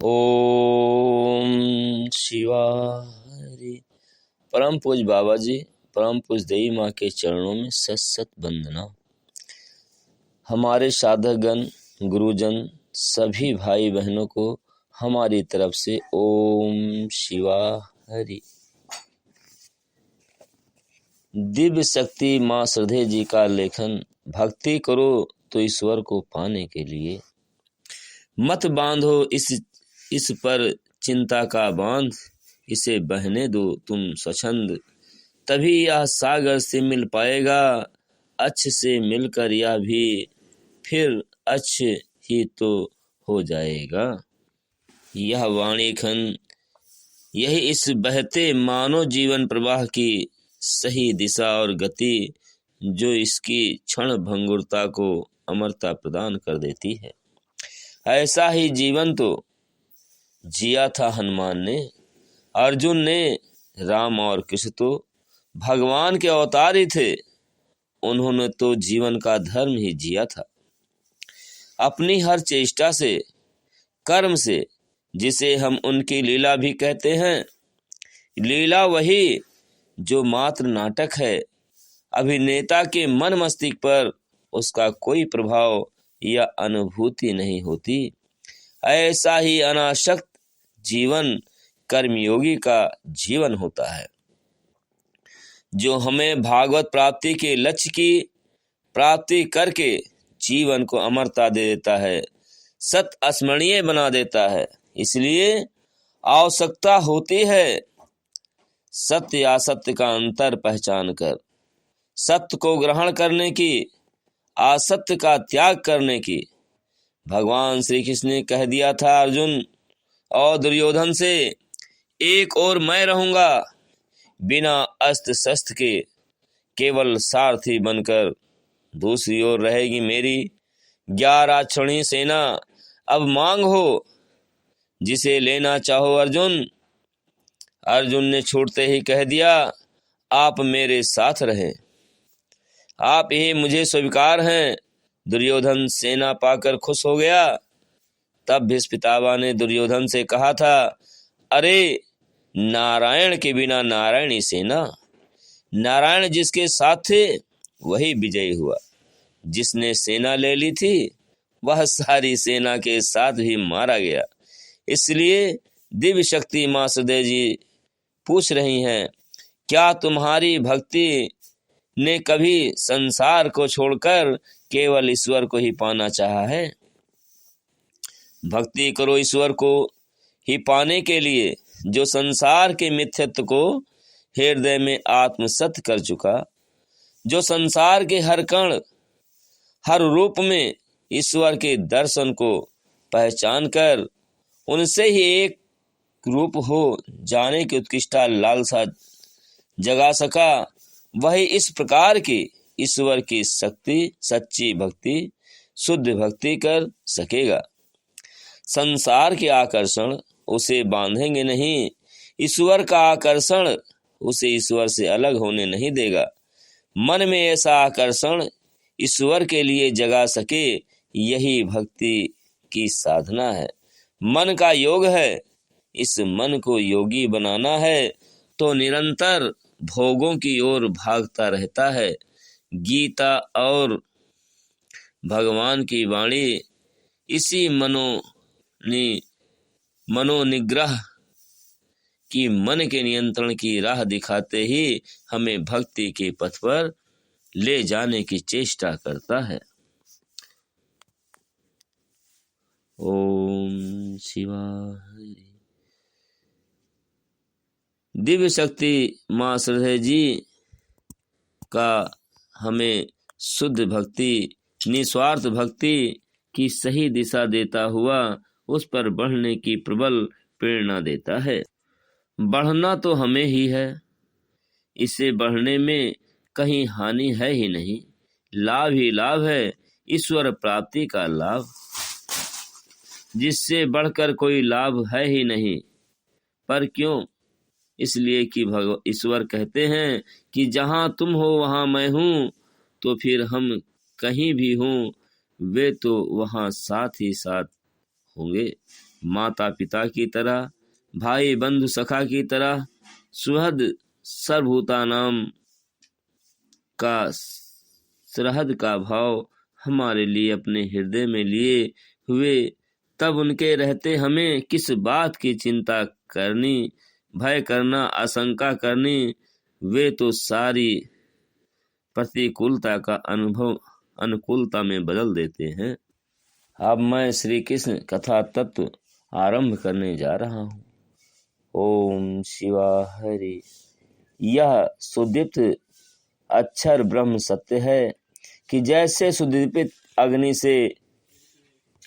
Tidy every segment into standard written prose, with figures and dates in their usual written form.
ओम शिवाय। परम पूज बाबा जी, परम पूज देवी माँ के चरणों में सत सत वंदना। हमारे साधकगण, गुरुजन, सभी भाई बहनों को हमारी तरफ से ओम शिवाय। दिव्य शक्ति माँ श्रद्धे जी का लेखन। भक्ति करो तो ईश्वर को पाने के लिए, मत बांधो इस पर चिंता का बांध, इसे बहने दो तुम स्वच्छंद, तभी यह सागर से मिल पाएगा, अच्छ से मिलकर यह भी फिर अच्छ ही तो हो जाएगा। यह वाणी खंड, यही इस बहते मानव जीवन प्रवाह की सही दिशा और गति, जो इसकी क्षण भंगुरता को अमरता प्रदान कर देती है। ऐसा ही जीवन तो जिया था हनुमान ने, अर्जुन ने, राम और कृष्ण तो भगवान के अवतार ही थे। उन्होंने तो जीवन का धर्म ही जिया था, अपनी हर चेष्टा से, कर्म से, जिसे हम उनकी लीला भी कहते हैं। लीला वही जो मात्र नाटक है, अभिनेता के मन मस्तिष्क पर उसका कोई प्रभाव या अनुभूति नहीं होती। ऐसा ही अनासक्त जीवन कर्मयोगी का जीवन होता है, जो हमें भागवत प्राप्ति के लक्ष्य की प्राप्ति करके जीवन को अमरता दे देता है, सत स्मरणीय बना देता है। इसलिए आवश्यकता होती है सत्य या असत्य का अंतर पहचान कर, सत्य को ग्रहण करने की, असत्य का त्याग करने की। भगवान श्री कृष्ण ने कह दिया था अर्जुन और दुर्योधन से, एक और मैं रहूंगा, बिना अस्त्र शस्त्र के केवल सारथी बनकर, दूसरी ओर रहेगी मेरी 11 क्षणी सेना। अब मांग हो जिसे लेना चाहो अर्जुन। अर्जुन ने छूटते ही कह दिया, आप मेरे साथ रहें, आप ही मुझे स्वीकार हैं। दुर्योधन सेना पाकर खुश हो गया। तब भीष्म पितामह ने दुर्योधन से कहा था, अरे नारायण के बिना नारायणी सेना, नारायण जिसके साथ थे वही विजयी हुआ, जिसने सेना ले ली थी वह सारी सेना के साथ भी मारा गया। इसलिए दिव्य शक्ति माँ श्रद्धे जी पूछ रही हैं, क्या तुम्हारी भक्ति ने कभी संसार को छोड़कर केवल ईश्वर को ही पाना चाहा है? भक्ति करो ईश्वर को ही पाने के लिए, जो संसार के मिथ्यत्व को हृदय में आत्मसत कर चुका, जो संसार के हर कण हर रूप में ईश्वर के दर्शन को पहचान कर उनसे ही एक रूप हो जाने की उत्कृष्टा लालसा जगा सका, वही इस प्रकार की ईश्वर की शक्ति, सच्ची भक्ति, शुद्ध भक्ति कर सकेगा। संसार के आकर्षण उसे बांधेंगे नहीं, ईश्वर का आकर्षण उसे ईश्वर से अलग होने नहीं देगा। मन में ऐसा आकर्षण ईश्वर के लिए जगा सके, यही भक्ति की साधना है, मन का योग है। इस मन को योगी बनाना है तो निरंतर भोगों की ओर भागता रहता है। गीता और भगवान की वाणी इसी मनोनिग्रह की, मन के नियंत्रण की राह दिखाते ही हमें भक्ति के पथ पर ले जाने की चेष्टा करता है। ओम शिवाय। दिव्य शक्ति माँ श्रद्धे जी का हमें शुद्ध भक्ति, निस्वार्थ भक्ति की सही दिशा देता हुआ उस पर बढ़ने की प्रबल प्रेरणा देता है। बढ़ना तो हमें ही है, इसे बढ़ने में कहीं हानि है ही नहीं, लाभ ही लाभ है, ईश्वर प्राप्ति का लाभ, जिससे बढ़कर कोई लाभ है ही नहीं। पर क्यों? इसलिए कि ईश्वर कहते हैं कि जहाँ तुम हो वहाँ मैं हूँ, तो फिर हम कहीं भी हों वे तो वहाँ साथ ही साथ होंगे। माता पिता की तरह, भाई बंधु सखा की तरह, सुहृद सर्वभूतानाम का सरहद का भाव हमारे लिए अपने हृदय में लिए हुए, तब उनके रहते हमें किस बात की चिंता करनी, भय करना, आशंका करनी। वे तो सारी प्रतिकूलता का अनुभव अनुकूलता में बदल देते हैं। अब मैं श्री कृष्ण कथा तत्व आरंभ करने जा रहा हूँ। ओम शिवा हरि। यह सुदीप्त अक्षर ब्रह्म सत्य है कि जैसे सुदीपित अग्नि से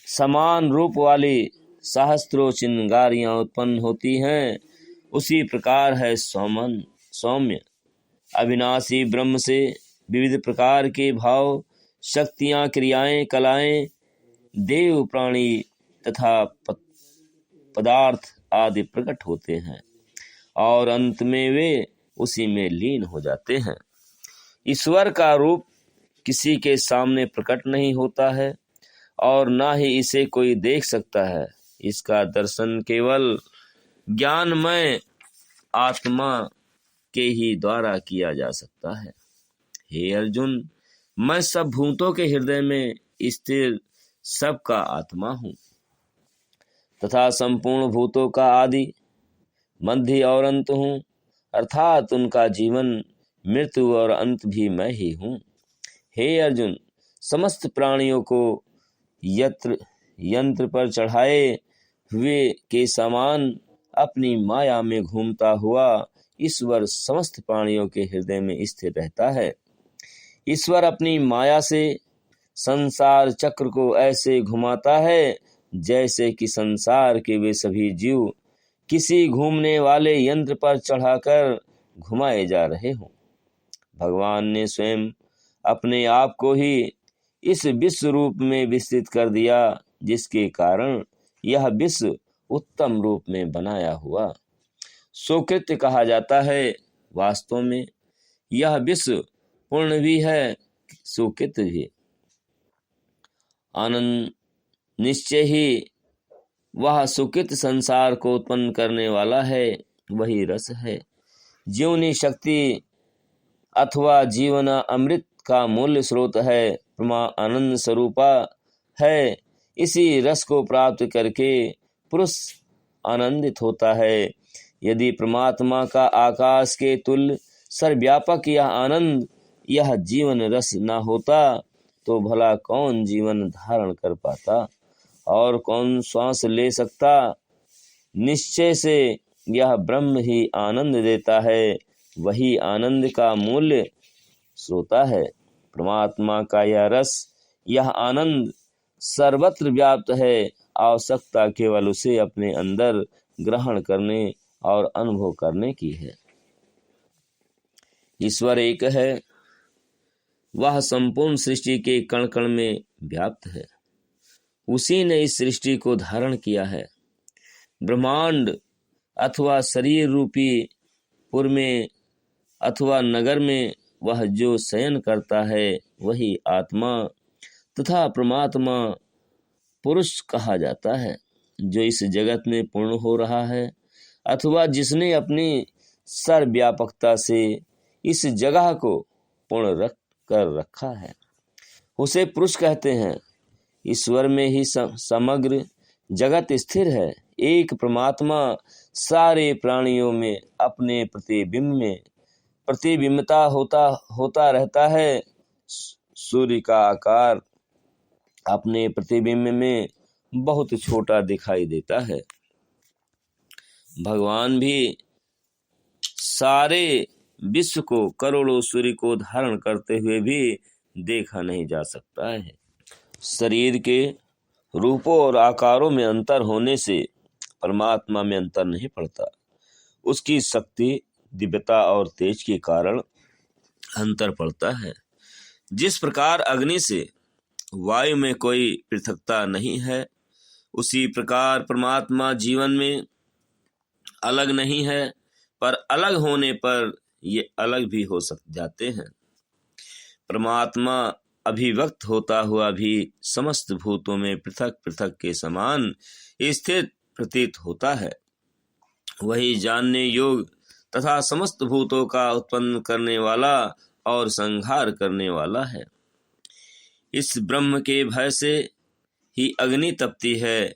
समान रूप वाली सहस्त्रों चिंगारियां उत्पन्न होती हैं, उसी प्रकार है सौम्य अविनाशी ब्रह्म से विविध प्रकार के भाव, शक्तियां, क्रियाएं, कलाएं, देव, प्राणी तथा पदार्थ आदि प्रकट होते हैं और अंत में वे उसी में लीन हो जाते हैं। ईश्वर का रूप किसी के सामने प्रकट नहीं होता है और ना ही इसे कोई देख सकता है। इसका दर्शन केवल ज्ञानमय आत्मा के ही द्वारा किया जा सकता है। हे अर्जुन, मैं सब भूतों के हृदय में स्थिर सबका आत्मा हूँ तथा संपूर्ण भूतों का आदि, मध्य और अंत हूँ, अर्थात उनका जीवन, मृत्यु और अंत भी मैं ही हूँ। हे अर्जुन, समस्त प्राणियों को यंत्र पर चढ़ाए हुए के समान अपनी माया में घूमता हुआ ईश्वर समस्त प्राणियों के हृदय में स्थिर रहता है। ईश्वर अपनी माया से संसार चक्र को ऐसे घुमाता है जैसे कि संसार के वे सभी जीव किसी घूमने वाले यंत्र पर चढ़ाकर घुमाए जा रहे हों। भगवान ने स्वयं अपने आप को ही इस विश्व रूप में विस्तृत कर दिया, जिसके कारण यह विश्व उत्तम रूप में बनाया हुआ सुकृत्य कहा जाता है। वास्तव में यह विश्व पूर्ण भी है, सुकृत्य भी। आनंद निश्चय ही वह सुकृत संसार को उत्पन्न करने वाला है, वही रस है। जीवनी शक्ति अथवा जीवन अमृत का मूल्य स्रोत है, प्रमा आनंद स्वरूपा है। इसी रस को प्राप्त करके पुरुष आनंदित होता है। यदि परमात्मा का आकाश के तुल्य सर्वव्यापक यह आनंद, यह जीवन रस न होता तो भला कौन जीवन धारण कर पाता और कौन श्वास ले सकता। निश्चय से यह ब्रह्म ही आनंद देता है, वही आनंद का मूल्य श्रोता है। परमात्मा का यह रस, यह आनंद सर्वत्र व्याप्त है। आवश्यकता केवल उसे अपने अंदर ग्रहण करने और अनुभव करने की है। ईश्वर एक है, वह संपूर्ण सृष्टि के कण कण में व्याप्त है। उसी ने इस सृष्टि को धारण किया है। ब्रह्मांड अथवा शरीर रूपी पुर में अथवा नगर में वह जो शयन करता है, वही आत्मा तथा परमात्मा पुरुष कहा जाता है, जो इस जगत में पूर्ण हो रहा है अथवा जिसने अपनी सर्वव्यापकता से इस जगह को पूर्ण रख कर रखा है, उसे पुरुष कहते हैं। ईश्वर में ही समग्र जगत स्थिर है। एक परमात्मा सारे प्राणियों में अपने प्रतिबिंब में प्रतिबिंबता होता रहता है। सूर्य का आकार अपने प्रतिबिंब में बहुत छोटा दिखाई देता है। भगवान भी सारे विश्व को, करोड़ों सूर्य को धारण करते हुए भी देखा नहीं जा सकता है। शरीर के रूपों और आकारों में अंतर होने से परमात्मा में अंतर नहीं पड़ता। उसकी शक्ति, दिव्यता और तेज के कारण अंतर पड़ता है। जिस प्रकार अग्नि से वायु में कोई पृथकता नहीं है, उसी प्रकार परमात्मा जीवन में अलग नहीं है, पर अलग होने पर ये अलग भी हो जाते हैं। परमात्मा अभिव्यक्त होता हुआ भी समस्त भूतों में पृथक पृथक के समान स्थित प्रतीत होता है, वही जानने योग्य तथा समस्त भूतों का उत्पन्न करने वाला और संहार करने वाला है। इस ब्रह्म के भय से ही अग्नि तपती है,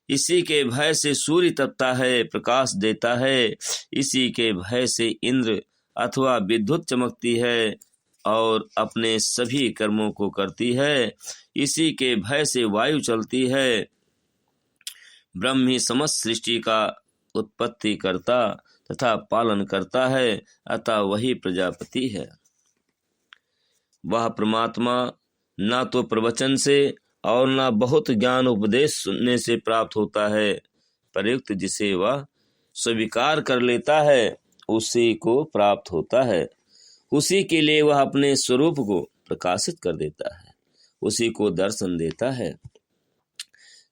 इसी के भय से सूर्य तपता है, प्रकाश देता है, इसी के भय से इंद्र अथवा विद्युत चमकती है और अपने सभी कर्मों को करती है, इसी के भय से वायु चलती है। ब्रह्म ही समस्त सृष्टि का उत्पत्ति करता तथा पालन करता है, अतः वही प्रजापति है। वह परमात्मा ना तो प्रवचन से और ना बहुत ज्ञान उपदेश सुनने से प्राप्त होता है, प्रयुक्त जिसे वह स्वीकार कर लेता है उसी को प्राप्त होता है। उसी के लिए वह अपने स्वरूप को प्रकाशित कर देता है, उसी को दर्शन देता है।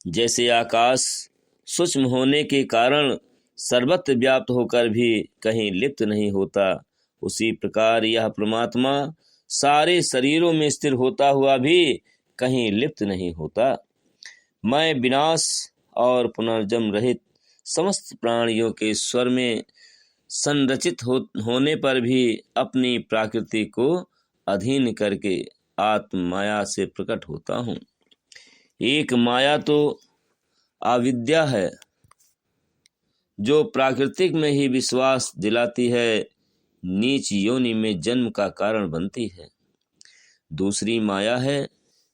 जैसे आकाश सूक्ष्म होने के कारण सर्वत्र व्याप्त होकर भी कहीं लिप्त नहीं होता, उसी प्रकार यह परमात्मा सारे शरीरों में स्थिर होता हुआ भी कहीं लिप्त नहीं होता। मैं विनाश और पुनर्जन्म रहित समस्त प्राणियों के स्वर में संरचित होने पर भी अपनी प्रकृति को अधीन करके आत्म माया से प्रकट होता हूँ। एक माया तो अविद्या है जो प्राकृतिक में ही विश्वास दिलाती है, नीच योनि में जन्म का कारण बनती है। दूसरी माया है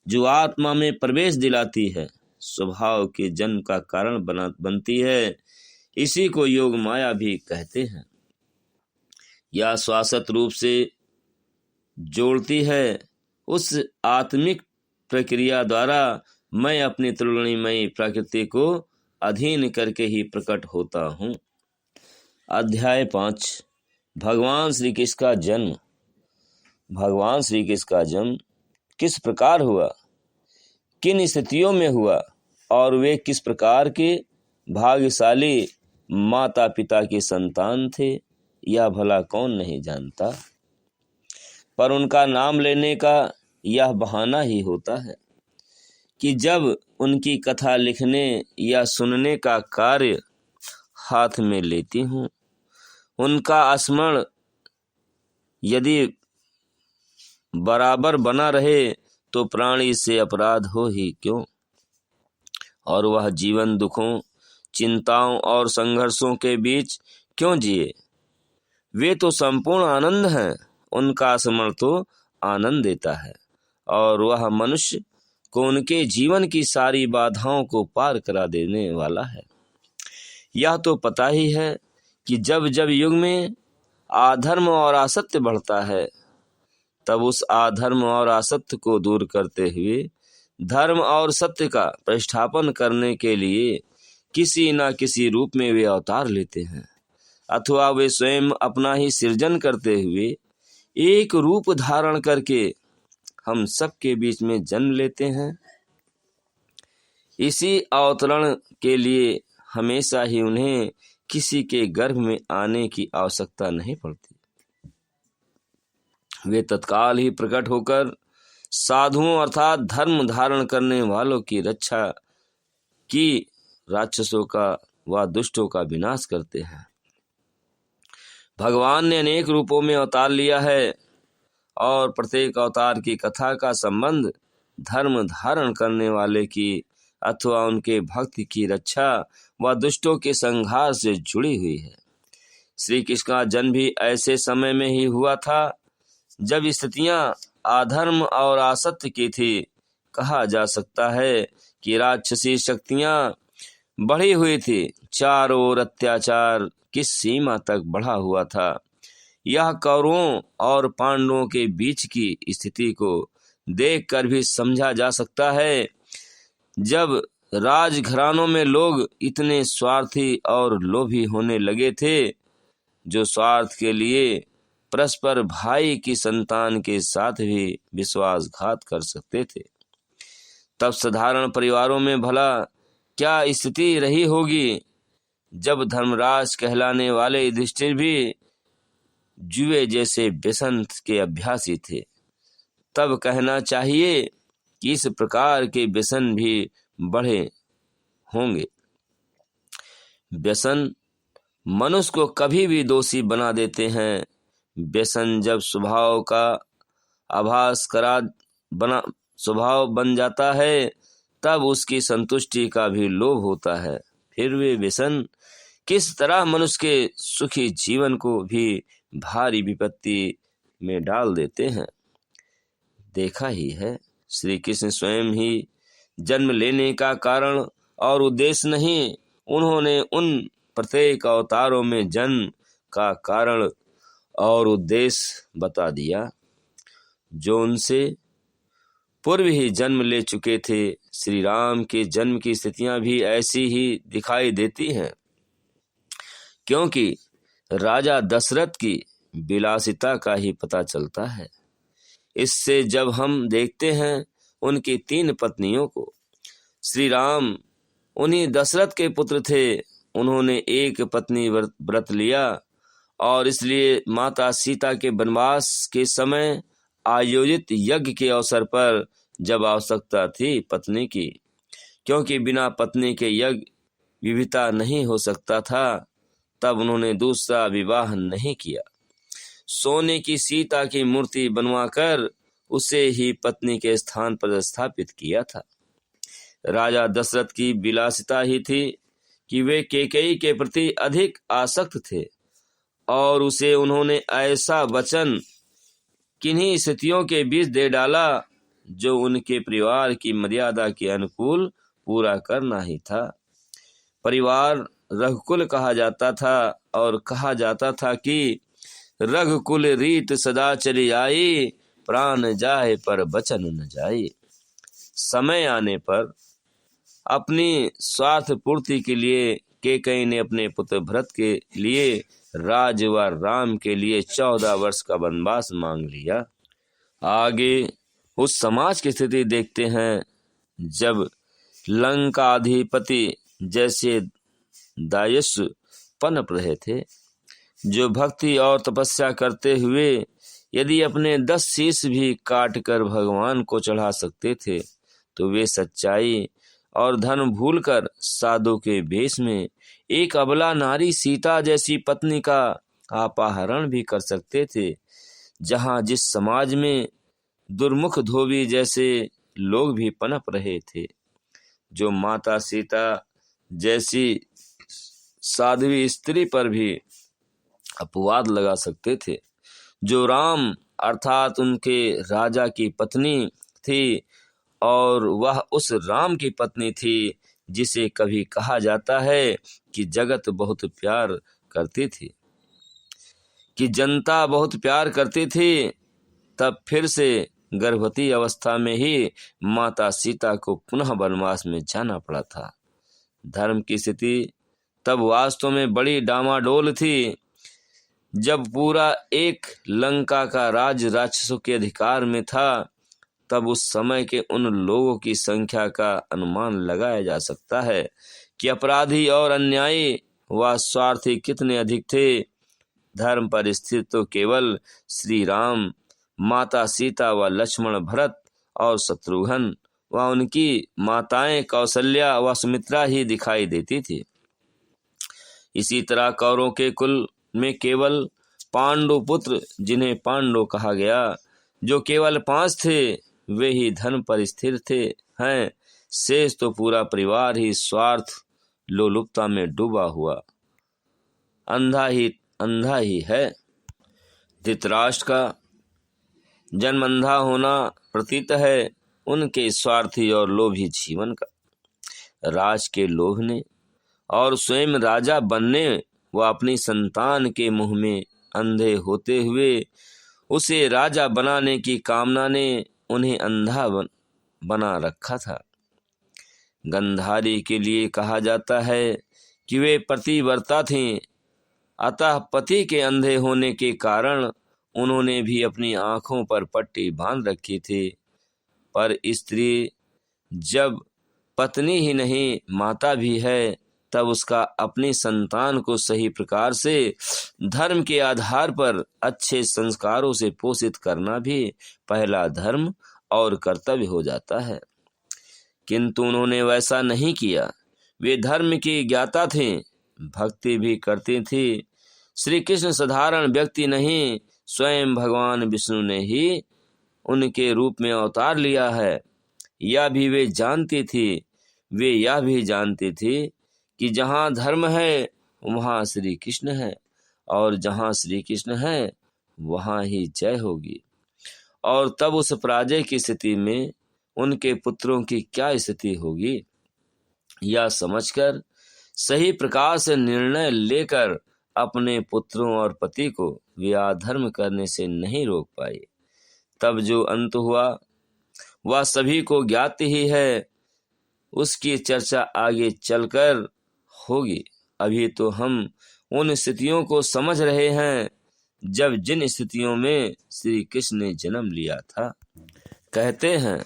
जो आत्मा में प्रवेश दिलाती है, स्वभाव के जन्म का कारण बनती है, इसी को योग माया भी कहते हैं। यह शाश्वत रूप से जोड़ती है। उस आत्मिक प्रक्रिया द्वारा मैं अपनी त्रिगुणमयी प्रकृति को अधीन करके ही प्रकट होता हूँ। अध्याय 5 भगवान श्री कृष्ण का जन्म। भगवान श्री कृष्ण का जन्म किस प्रकार हुआ, किन स्थितियों में हुआ और वे किस प्रकार के भाग्यशाली माता पिता के संतान थे, यह भला कौन नहीं जानता। पर उनका नाम लेने का यह बहाना ही होता है कि जब उनकी कथा लिखने या सुनने का कार्य हाथ में लेती हूँ, उनका स्मरण यदि बराबर बना रहे तो प्राणी से अपराध हो ही क्यों, और वह जीवन दुखों, चिंताओं और संघर्षों के बीच क्यों जिए। वे तो संपूर्ण आनंद हैं, उनका स्मरण तो आनंद देता है और वह मनुष्य को उनके जीवन की सारी बाधाओं को पार करा देने वाला है। यह तो पता ही है कि जब जब युग में अधर्म और असत्य बढ़ता है, तब उस अधर्म और असत्य को दूर करते हुए धर्म और सत्य का प्रतिष्ठापन करने के लिए किसी न किसी रूप में वे अवतार लेते हैं, अथवा वे स्वयं अपना ही सृजन करते हुए एक रूप धारण करके हम सबके बीच में जन्म लेते हैं। इसी अवतरण के लिए हमेशा ही उन्हें किसी के गर्भ में आने की आवश्यकता नहीं पड़ती। वे तत्काल ही प्रकट होकर साधुओं अर्थात धर्म धारण करने वालों की रक्षा की राक्षसों का व दुष्टों का विनाश करते हैं। भगवान ने अनेक रूपों में अवतार लिया है और प्रत्येक अवतार की कथा का संबंध धर्म धारण करने वाले की अथवा उनके भक्त की रक्षा व दुष्टों के संहार से जुड़ी हुई है। श्री कृष्ण का जन्म भी ऐसे समय में ही हुआ था जब स्थितियां अधर्म और असत्य की थी। कहा जा सकता है कि राक्षसी शक्तियां बढ़ी हुई थी, चारों ओर अत्याचार किस सीमा तक बढ़ा हुआ था। यह कौरवों और पांडवों के बीच की स्थिति को देखकर भी समझा जा सकता है। जब राजघरानों में लोग इतने स्वार्थी और लोभी होने लगे थे, जो स्वार्थ के लिए परस्पर भाई की संतान के साथ भी विश्वासघात कर सकते थे, तब साधारण परिवारों में भला क्या स्थिति रही होगी। जब धर्मराज कहलाने वाले युधिष्ठिर भी जुए जैसे व्यसन के अभ्यासी थे, तब कहना चाहिए कि इस प्रकार के व्यसन भी बढ़े होंगे। व्यसन मनुष्य को कभी भी दोषी बना देते हैं। व्यसन जब स्वभाव का आभास स्वभाव बन जाता है, तब उसकी संतुष्टि का भी लोभ होता है। फिर वे व्यसन किस तरह मनुष्य के सुखी जीवन को भी भारी विपत्ति में डाल देते हैं, देखा ही है। श्री कृष्ण स्वयं ही जन्म लेने का कारण और उद्देश्य नहीं, उन्होंने उन प्रत्येक अवतारों में जन्म का कारण और उद्देश्य बता दिया जो उनसे पूर्व ही जन्म ले चुके थे। श्री राम के जन्म की स्थितियां भी ऐसी ही दिखाई देती हैं, क्योंकि राजा दशरथ की विलासिता का ही पता चलता है। इससे जब हम देखते हैं उनकी 3 पत्नियों को, श्री राम उन्हीं दशरथ के पुत्र थे। उन्होंने एक पत्नी व्रत लिया और इसलिए माता सीता के वनवास के समय आयोजित यज्ञ के अवसर पर जब आवश्यकता थी पत्नी की, क्योंकि बिना पत्नी के यज्ञ विविधता नहीं हो सकता था, तब उन्होंने दूसरा विवाह नहीं किया। सोने की सीता की मूर्ति बनवाकर उसे ही पत्नी के स्थान पर स्थापित किया था। राजा दशरथ की विलासिता ही थी कि वे कैकेयी के प्रति अधिक आसक्त थे और उसे उन्होंने ऐसा वचन किन्हीं स्थितियों के बीच दे डाला जो उनके परिवार की मर्यादा के अनुकूल पूरा करना ही था। परिवार रघुकुल कहा जाता था और कहा जाता था कि रघुकुल रीत सदा चली आई, प्राण जाए पर बचन न जाए। समय आने पर अपनी स्वार्थ पूर्ति के लिए कैकेयी ने अपने पुत्र भरत के लिए राज व राम के लिए 14 वर्ष का वनवास मांग लिया। आगे उस समाज की स्थिति देखते हैं जब लंकाधिपति जैसे दायस्व पनप रहे थे, जो भक्ति और तपस्या करते हुए यदि अपने 10 शीश भी काट कर भगवान को चढ़ा सकते थे, तो वे सच्चाई और धर्म भूलकर साधु के वेश में एक अबला नारी सीता जैसी पत्नी का अपहरण भी कर सकते थे। जहां जिस समाज में दुर्मुख धोबी जैसे लोग भी पनप रहे थे, जो माता सीता जैसी साध्वी स्त्री पर भी अपवाद लगा सकते थे, जो राम अर्थात उनके राजा की पत्नी थी और वह उस राम की पत्नी थी जिसे कभी कहा जाता है कि जगत बहुत प्यार करती थी, कि जनता बहुत प्यार करती थी, तब फिर से गर्भवती अवस्था में ही माता सीता को पुनः वनवास में जाना पड़ा था। धर्म की स्थिति तब वास्तव में बड़ी डामाडोल थी। जब पूरा एक लंका का राज राक्षसों के अधिकार में था, तब उस समय के उन लोगों की संख्या का अनुमान लगाया जा सकता है कि अपराधी और अन्यायी व स्वार्थी कितने अधिक थे। धर्म पर स्थित तो केवल श्री राम, माता सीता व लक्ष्मण, भरत और शत्रुघ्न व उनकी माताएं कौशल्या व सुमित्रा ही दिखाई देती थी। इसी तरह कौरवों के कुल में केवल पांडु पुत्र, जिन्हें पांडु कहा गया, जो केवल 5 थे, वे ही धर्म पर स्थिर हैं। शेष तो पूरा परिवार ही स्वार्थ लोलुपता में डूबा हुआ अंधा ही है। धृतराष्ट्र का जन्म अंधा होना प्रतीत है उनके स्वार्थी और लोभी जीवन का। राज के लोभ ने और स्वयं राजा बनने व अपनी संतान के मुंह में अंधे होते हुए उसे राजा बनाने की कामना ने उन्हें अंधा बना रखा था। गंधारी के लिए कहा जाता है कि वे पतिव्रता थीं, अतः पति के अंधे होने के कारण उन्होंने भी अपनी आंखों पर पट्टी बांध रखी थी। पर स्त्री जब पत्नी ही नहीं माता भी है, तब उसका अपनी संतान को सही प्रकार से धर्म के आधार पर अच्छे संस्कारों से पोषित करना भी पहला धर्म और कर्तव्य हो जाता है। किंतु उन्होंने वैसा नहीं किया। वे धर्म की ज्ञाता थे, भक्ति भी करती थी। श्री कृष्ण साधारण व्यक्ति नहीं, स्वयं भगवान विष्णु ने ही उनके रूप में अवतार लिया है। यह भी वे जानती थी। वे यह भी जानती थी कि जहाँ धर्म है वहाँ श्री कृष्ण है, और जहाँ श्री कृष्ण है वहाँ ही जय होगी। और तब उस पराजय की स्थिति में उनके पुत्रों की क्या स्थिति होगी, यह समझकर सही प्रकार से निर्णय लेकर अपने पुत्रों और पति को वे अधर्म करने से नहीं रोक पाए। तब जो अंत हुआ वह सभी को ज्ञात ही है। उसकी चर्चा आगे चलकर होगी। अभी तो हम उन स्थितियों को समझ रहे हैं जब जिन स्थितियों में श्री कृष्ण ने जन्म लिया था। कहते हैं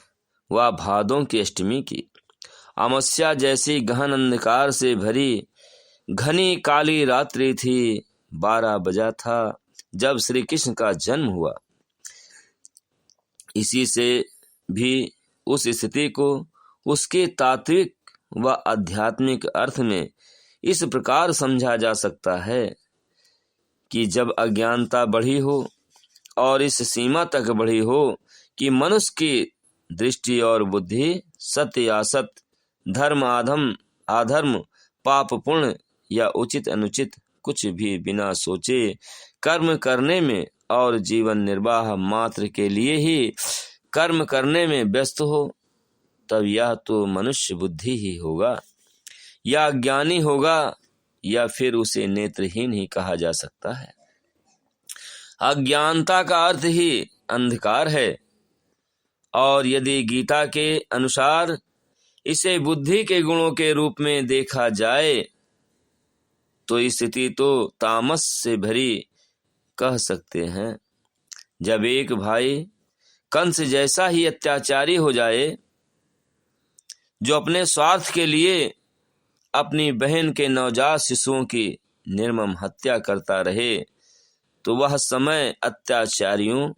वह भादों की अष्टमी की अमावस्या जैसी गहन अंधकार से भरी घनी काली रात्रि थी। 12 बजा था जब श्री कृष्ण का जन्म हुआ। इसी से भी उस स्थिति को उसके तात्विक व आध्यात्मिक अर्थ में इस प्रकार समझा जा सकता है कि जब अज्ञानता बढ़ी हो और इस सीमा तक बढ़ी हो कि मनुष्य की दृष्टि और बुद्धि सत्य असत, धर्म अधर्म, पाप पुण्य या उचित अनुचित कुछ भी बिना सोचे कर्म करने में और जीवन निर्वाह मात्र के लिए ही कर्म करने में व्यस्त हो, तब यह तो मनुष्य बुद्धि ही होगा, या ज्ञानी होगा, या फिर उसे नेत्रहीन ही कहा जा सकता है। अज्ञानता का अर्थ ही अंधकार है, और यदि गीता के अनुसार इसे बुद्धि के गुणों के रूप में देखा जाए तो स्थिति तो तामस से भरी कह सकते हैं। जब एक भाई कंस जैसा ही अत्याचारी हो जाए, जो अपने स्वार्थ के लिए अपनी बहन के नवजात शिशुओं की निर्मम हत्या करता रहे, तो वह समय अत्याचारियों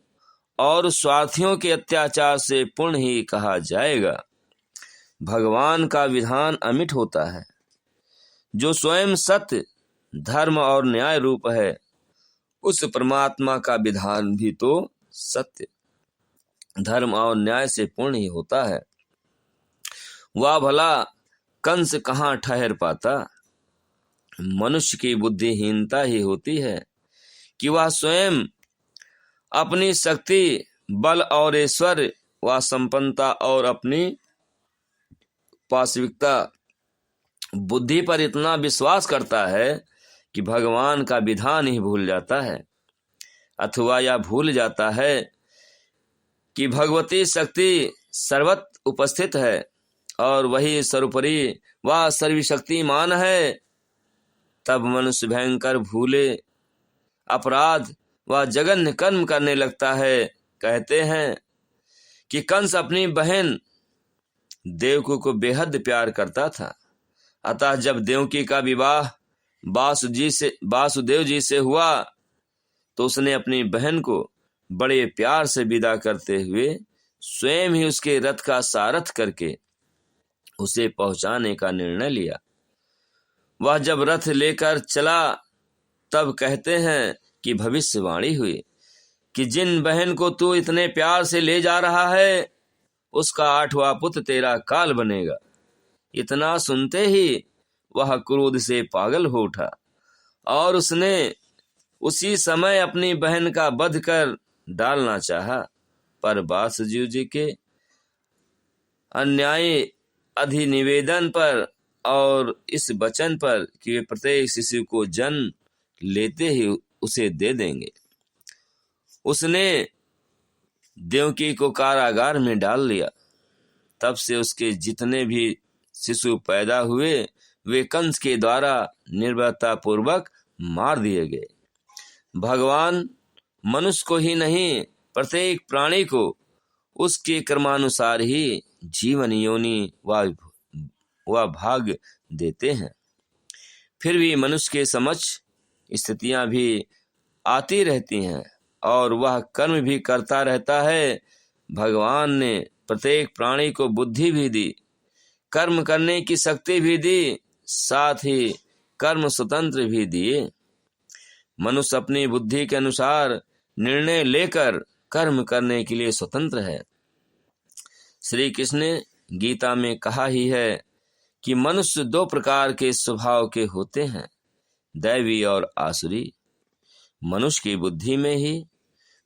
और स्वार्थियों के अत्याचार से पूर्ण ही कहा जाएगा। भगवान का विधान अमिट होता है, जो स्वयं सत्य, धर्म और न्याय रूप है। उस परमात्मा का विधान भी तो सत्य, धर्म और न्याय से पूर्ण ही होता है। वह भला कंस कहाँ ठहर पाता। मनुष्य की बुद्धिहीनता ही होती है कि वह स्वयं अपनी शक्ति, बल और ऐश्वर्य व संपन्नता और अपनी पाशविकता बुद्धि पर इतना विश्वास करता है कि भगवान का विधान ही भूल जाता है, अथवा यह भूल जाता है कि भगवती शक्ति सर्वत्र उपस्थित है और वही सर्वोपरि वह सर्वशक्तिमान है। तब मनुष्य भयंकर भूले, अपराध व जघन्य कर्म करने लगता है। कहते हैं कि कंस अपनी बहन देवकी को बेहद प्यार करता था, अतः जब देवकी का विवाह वासुदेव जी से हुआ तो उसने अपनी बहन को बड़े प्यार से विदा करते हुए स्वयं ही उसके रथ का सारथ करके उसे पहुंचाने का निर्णय लिया। वह जब रथ लेकर चला तब कहते हैं कि भविष्यवाणी हुई कि जिन बहन को तू इतने प्यार से ले जा रहा है उसका 8वां पुत्र तेरा काल बनेगा। इतना सुनते ही वह क्रोध से पागल हो उठा और उसने उसी समय अपनी बहन का वध कर डालना चाहा, पर वासुदेव जी के अन्यायी अधिनिवेदन पर और इस वचन पर कि वे प्रत्येक शिशु को जन्म लेते ही उसे दे देंगे, उसने देवकी को कारागार में डाल लिया। तब से उसके जितने भी शिशु पैदा हुए वे कंस के द्वारा निर्भयता पूर्वक मार दिए गए। भगवान मनुष्य को ही नहीं प्रत्येक प्राणी को उसके कर्मानुसार ही जीवन योनि व भाग देते हैं। फिर भी मनुष्य के समक्ष स्थितियां भी आती रहती हैं और वह कर्म भी करता रहता है। भगवान ने प्रत्येक प्राणी को बुद्धि भी दी, कर्म करने की शक्ति भी दी, साथ ही कर्म स्वतंत्र भी दिए। मनुष्य अपनी बुद्धि के अनुसार निर्णय लेकर कर्म करने के लिए स्वतंत्र है। श्री कृष्ण ने गीता में कहा ही है कि मनुष्य 2 प्रकार के स्वभाव के होते हैं, दैवी और आसुरी। मनुष्य की बुद्धि में ही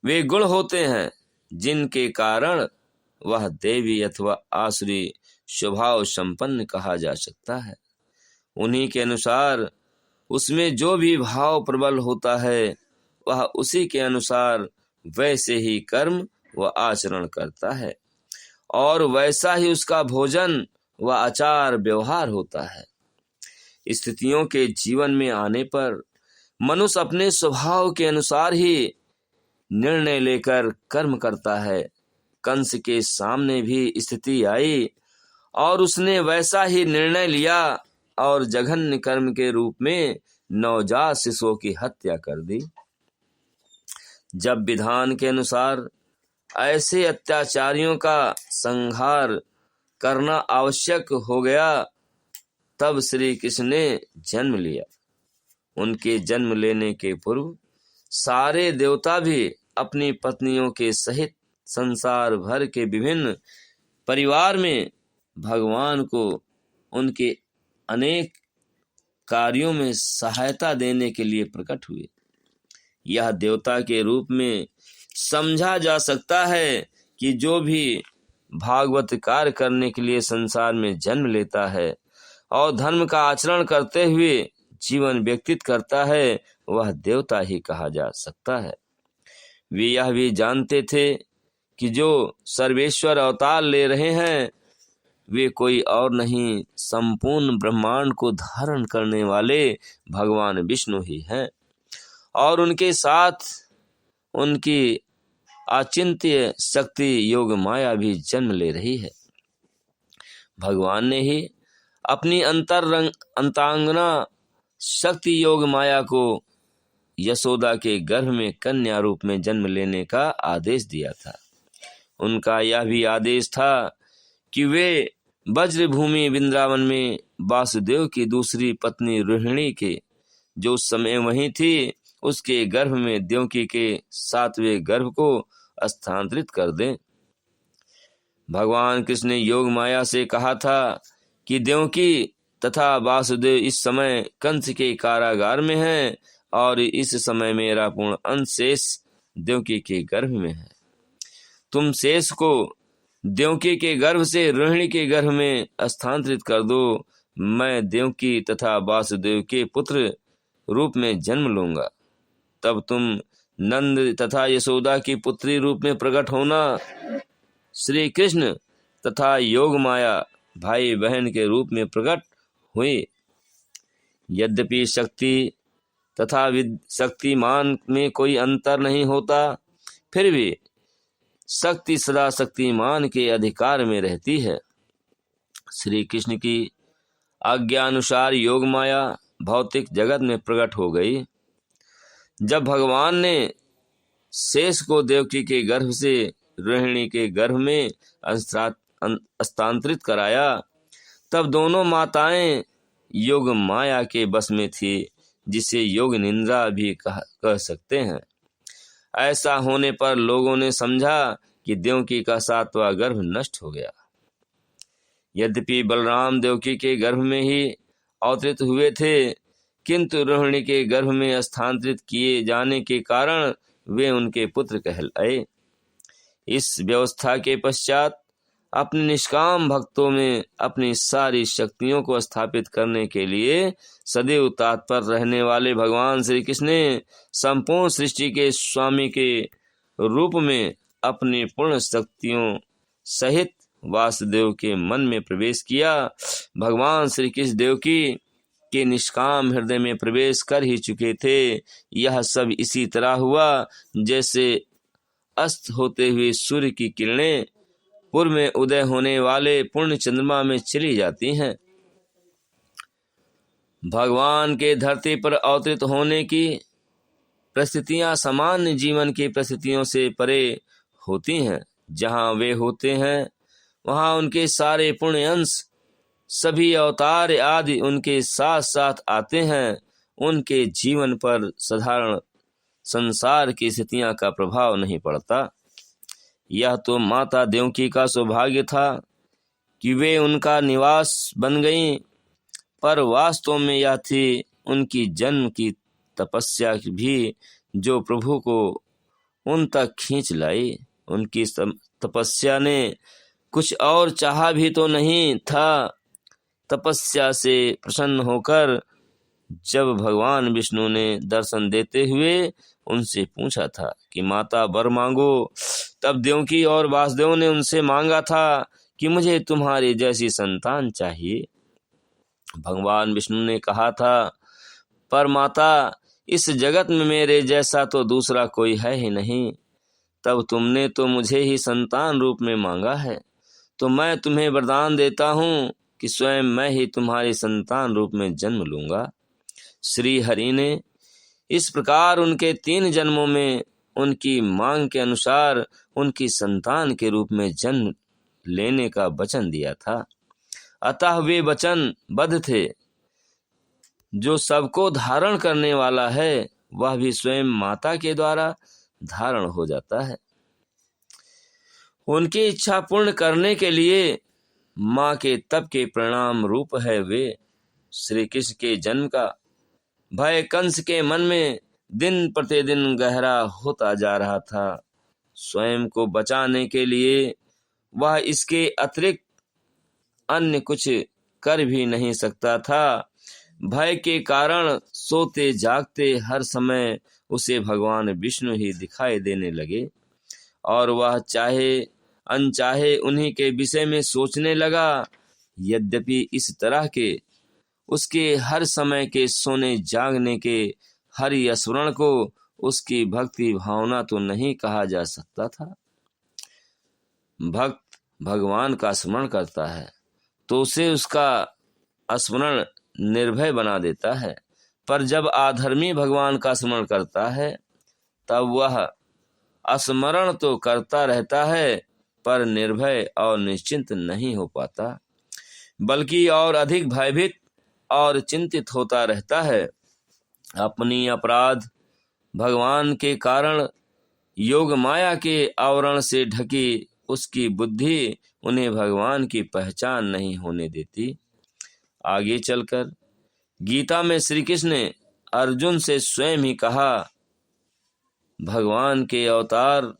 वे गुण होते हैं जिनके कारण वह देवी अथवा आसुरी स्वभाव संपन्न कहा जा सकता है। उन्हीं के अनुसार उसमें जो भी भाव प्रबल होता है वह उसी के अनुसार वैसे ही कर्म व आचरण करता है और वैसा ही उसका भोजन व आचार व्यवहार होता है। स्थितियों के जीवन में आने पर मनुष्य अपने स्वभाव के अनुसार ही निर्णय लेकर कर्म करता है। कंस के सामने भी स्थिति आई और उसने वैसा ही निर्णय लिया और जघन्य कर्म के रूप में नवजात शिशुओं की हत्या कर दी। जब विधान के अनुसार ऐसे अत्याचारियों का संहार करना आवश्यक हो गया, तब श्री कृष्ण ने जन्म लिया। उनके जन्म लेने के पूर्व सारे देवता भी अपनी पत्नियों के सहित संसार भर के विभिन्न परिवार में भगवान को उनके अनेक कार्यों में सहायता देने के लिए प्रकट हुए। यह देवता के रूप में समझा जा सकता है कि जो भी भागवत कार्य करने के लिए संसार में जन्म लेता है और धर्म का आचरण करते हुए जीवन व्यतीत करता है, वह देवता ही कहा जा सकता है। वे यह भी जानते थे कि जो सर्वेश्वर अवतार ले रहे हैं वे कोई और नहीं, संपूर्ण ब्रह्मांड को धारण करने वाले भगवान विष्णु ही हैं और उनके साथ उनकी अचिंत्य शक्ति योग माया भी जन्म ले रही है। भगवान ने ही अपनी अंतरंगांगना शक्ति योग माया को यशोदा के गर्भ में कन्या रूप में जन्म लेने का आदेश दिया था। उनका यह भी आदेश था कि वे ब्रजभूमि वृंदावन में वासुदेव की दूसरी पत्नी रोहिणी के जो उस समय वहीं थी, उसके गर्भ में देवकी के 7वें गर्भ को स्थानांतरित कर दें। भगवान कृष्ण ने योग माया से कहा था कि देवकी तथा वासुदेव इस समय कंस के कारागार में हैं और इस समय मेरा पूर्ण अंश शेष देवकी के गर्भ में है। तुम शेष को देवकी के गर्भ से रोहिणी के गर्भ में स्थानांतरित कर दो। मैं देवकी तथा वासुदेव के पुत्र रूप में जन्म लूंगा, तब तुम नंद तथा यशोदा की पुत्री रूप में प्रकट होना। श्री कृष्ण तथा योग माया भाई बहन के रूप में प्रकट हुए। यद्यपि शक्ति तथा शक्तिमान में कोई अंतर नहीं होता, फिर भी शक्ति सदा शक्तिमान के अधिकार में रहती है। श्री कृष्ण की आज्ञा अनुसार योग माया भौतिक जगत में प्रकट हो गई। जब भगवान ने शेष को देवकी के गर्भ से रोहिणी के गर्भ में स्थानांतरित कराया, तब दोनों माताएं योग माया के बस में थी, जिसे योग निंद्रा भी कह सकते हैं। ऐसा होने पर लोगों ने समझा कि देवकी का 7वां गर्भ नष्ट हो गया। यद्यपि बलराम देवकी के गर्भ में ही अवतरित हुए थे, किंतु रोहिणी के गर्भ में स्थानांतरित किए जाने के कारण वे उनके पुत्र कहलाए। इस व्यवस्था के पश्चात अपने निष्काम भक्तों में अपनी सारी शक्तियों को स्थापित करने के लिए सदैव तत्पर रहने वाले भगवान श्री कृष्ण ने संपूर्ण सृष्टि के स्वामी के रूप में अपनी पूर्ण शक्तियों सहित वासुदेव के मन में प्रवेश किया। भगवान श्री कृष्ण देवकी के निष्काम हृदय में प्रवेश कर ही चुके थे। यह सब इसी तरह हुआ जैसे अस्त होते हुए सूर्य की किरणें पूर्व में उदय होने वाले पूर्ण चंद्रमा में चली जाती हैं। भगवान के धरती पर अवतरित होने की परिस्थितियां सामान्य जीवन की परिस्थितियों से परे होती हैं। जहां वे होते हैं वहां उनके सारे पुण्य अंश सभी अवतार आदि उनके साथ साथ आते हैं, उनके जीवन पर साधारण संसार की स्थितियां का प्रभाव नहीं पड़ता। यह तो माता देवकी का सौभाग्य था कि वे उनका निवास बन गईं, पर वास्तव में यह थी उनकी जन्म की तपस्या भी जो प्रभु को उन तक खींच लाई। उनकी तपस्या ने कुछ और चाहा भी तो नहीं था। तपस्या से प्रसन्न होकर जब भगवान विष्णु ने दर्शन देते हुए उनसे पूछा था कि माता वर मांगो, तब देवकी और वासुदेव ने उनसे मांगा था कि मुझे तुम्हारी जैसी संतान चाहिए। भगवान विष्णु ने कहा था, पर माता, इस जगत में मेरे जैसा तो दूसरा कोई है ही नहीं। तब तुमने तो मुझे ही संतान रूप में मांगा है, तो मैं तुम्हें वरदान देता हूँ कि स्वयं मैं ही तुम्हारी संतान रूप में जन्म लूंगा। श्री हरि ने इस प्रकार उनके 3 जन्मों में उनकी मांग के अनुसार उनकी संतान के रूप में जन्म लेने का वचन दिया था। अतः वे वचन बद्ध थे। जो सबको धारण करने वाला है वह भी स्वयं माता के द्वारा धारण हो जाता है। उनकी इच्छा पूर्ण करने के लिए माँ के तप के परिणाम रूप है वे। श्री कृष्ण के जन्म का भय कंस के मन में दिन प्रतिदिन गहरा होता जा रहा था। स्वयं को बचाने के लिए वह इसके अतिरिक्त अन्य कुछ कर भी नहीं सकता था। भय के कारण सोते जागते हर समय उसे भगवान विष्णु ही दिखाई देने लगे और वह चाहे अनचाहे उन्हीं के विषय में सोचने लगा। यद्यपि इस तरह के उसके हर समय के सोने जागने के हरि स्मरण को उसकी भक्ति भावना तो नहीं कहा जा सकता था। भक्त भगवान का स्मरण करता है तो उसे उसका स्मरण निर्भय बना देता है, पर जब अधर्मी भगवान का स्मरण करता है तब वह स्मरण तो करता रहता है पर निर्भय और निश्चिंत नहीं हो पाता, बल्कि और अधिक भयभीत और चिंतित होता रहता है। अपनी अपराध भगवान के कारण योग माया के आवरण से ढकी उसकी बुद्धि उन्हें भगवान की पहचान नहीं होने देती। आगे चलकर गीता में श्री कृष्ण ने अर्जुन से स्वयं ही कहा, भगवान के अवतार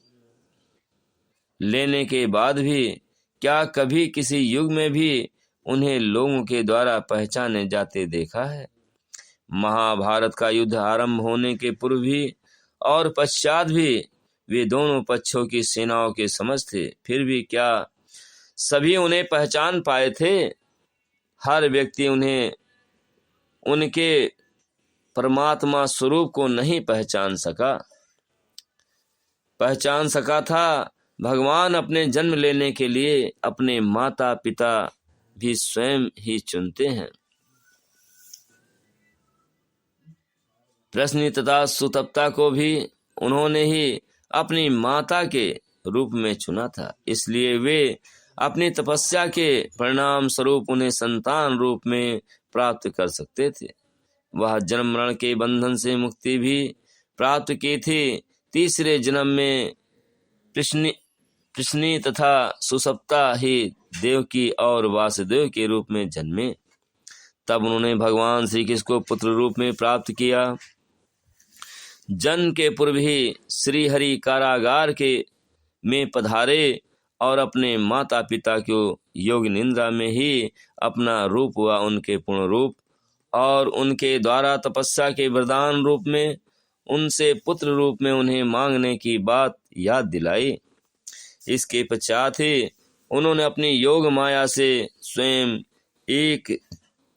लेने के बाद भी क्या कभी किसी युग में भी उन्हें लोगों के द्वारा पहचाने जाते देखा है? महाभारत का युद्ध आरंभ होने के पूर्व भी और पश्चात भी वे दोनों पक्षों की सेनाओं के समझ थे, फिर भी क्या सभी उन्हें पहचान पाए थे? हर व्यक्ति उन्हें उनके परमात्मा स्वरूप को नहीं पहचान सका था। भगवान अपने जन्म लेने के लिए अपने माता पिता भी स्वयं ही चुनते हैं। प्रश्नि तथा सुतप्ता को भी उन्होंने ही अपनी माता के रूप में चुना था, इसलिए वे अपनी तपस्या के परिणाम स्वरूप उन्हें संतान रूप में प्राप्त कर सकते थे। वह जन्म मरण के बंधन से मुक्ति भी प्राप्त की थी। तीसरे जन्म में कृष्णी तथा सुसप्ता ही देवकी और वासुदेव के रूप में जन्मे। तब उन्होंने भगवान श्री कृष्ण को पुत्र रूप में प्राप्त किया। जन्म के पूर्व ही श्री हरि कारागार के में पधारे और अपने माता पिता को योग निंद्रा में ही अपना रूप व उनके पूर्ण रूप और उनके द्वारा तपस्या के वरदान रूप में उनसे पुत्र रूप में उन्हें मांगने की बात याद दिलाई। इसके पश्चात ही उन्होंने अपनी योग माया से स्वयं एक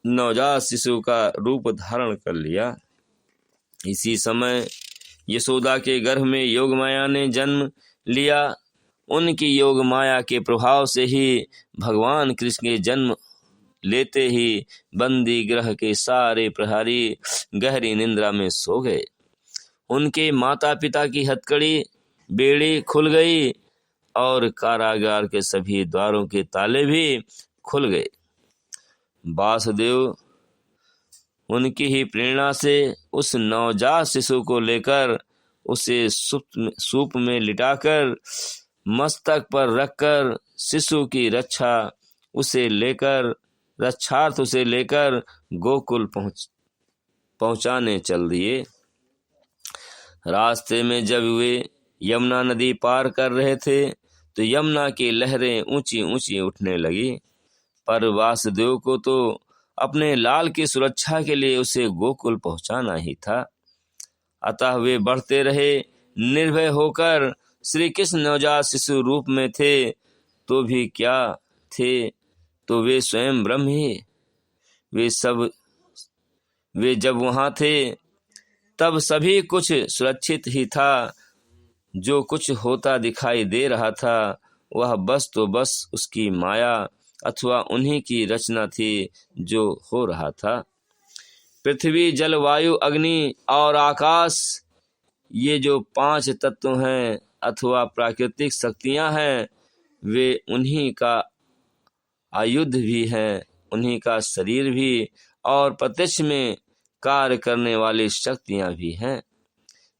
नवजात शिशु का रूप धारण कर लिया। इसी समय यशोदा के गर्भ में योग माया ने जन्म लिया। उनकी योग माया के प्रभाव से ही भगवान कृष्ण के जन्म लेते ही बंदी गृह के सारे प्रहरी गहरी निंद्रा में सो गए। उनके माता पिता की हथकड़ी बेड़ी खुल गई और कारागार के सभी द्वारों के ताले भी खुल गए। वासुदेव उनकी ही प्रेरणा से उस नवजात शिशु को लेकर उसे सूप में लिटाकर मस्तक पर रखकर शिशु की रक्षार्थ उसे लेकर गोकुल पहुंचाने चल दिए। रास्ते में जब वे यमुना नदी पार कर रहे थे तो यमुना की लहरें ऊंची ऊंची उठने लगी, पर वासुदेव को तो अपने लाल की सुरक्षा के लिए उसे गोकुल पहुंचाना ही था। अतः वे बढ़ते रहे, निर्भय होकर। श्री कृष्ण नवजात शिशु रूप में थे तो भी क्या थे, तो वे स्वयं ब्रह्म ही। वे जब वहां थे तब सभी कुछ सुरक्षित ही था। जो कुछ होता दिखाई दे रहा था वह बस तो बस उसकी माया अथवा उन्हीं की रचना थी जो हो रहा था। पृथ्वी, जल, वायु, अग्नि और आकाश, ये जो 5 तत्व हैं अथवा प्राकृतिक शक्तियां हैं, वे उन्हीं का आयुध भी हैं, उन्हीं का शरीर भी और प्रत्यक्ष में कार्य करने वाली शक्तियां भी हैं।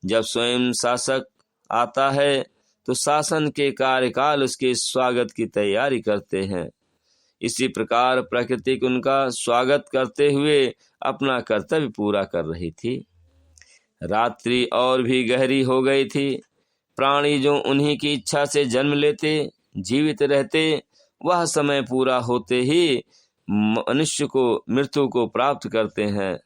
जब स्वयं शासक आता है तो शासन के कार्यकाल उसके स्वागत की तैयारी करते हैं। इसी प्रकार प्रकृति उनका स्वागत करते हुए अपना कर्तव्य पूरा कर रही थी। रात्रि और भी गहरी हो गई थी। प्राणी जो उन्हीं की इच्छा से जन्म लेते, जीवित रहते, वह समय पूरा होते ही मनुष्य को मृत्यु को प्राप्त करते हैं।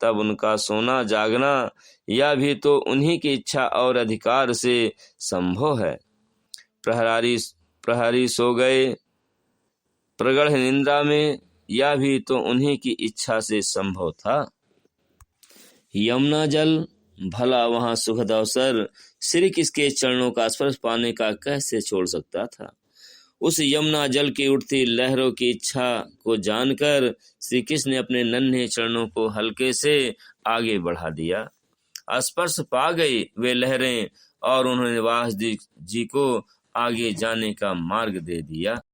तब उनका सोना जागना यह भी तो उन्हीं की इच्छा और अधिकार से संभव है। प्रहरी सो गए प्रगढ़ निंद्रा में, यह भी तो उन्हीं की इच्छा से संभव था। यमुना जल, भला वहां सुखद अवसर श्री कृष्ण के चरणों का स्पर्श पाने का कैसे छोड़ सकता था। उस यमुना जल की उठती लहरों की इच्छा को जानकर श्री कृष्ण ने अपने नन्हे चरणों को हल्के से आगे बढ़ा दिया। स्पर्श पा गई वे लहरें और उन्होंने वासुदेव जी को आगे जाने का मार्ग दे दिया।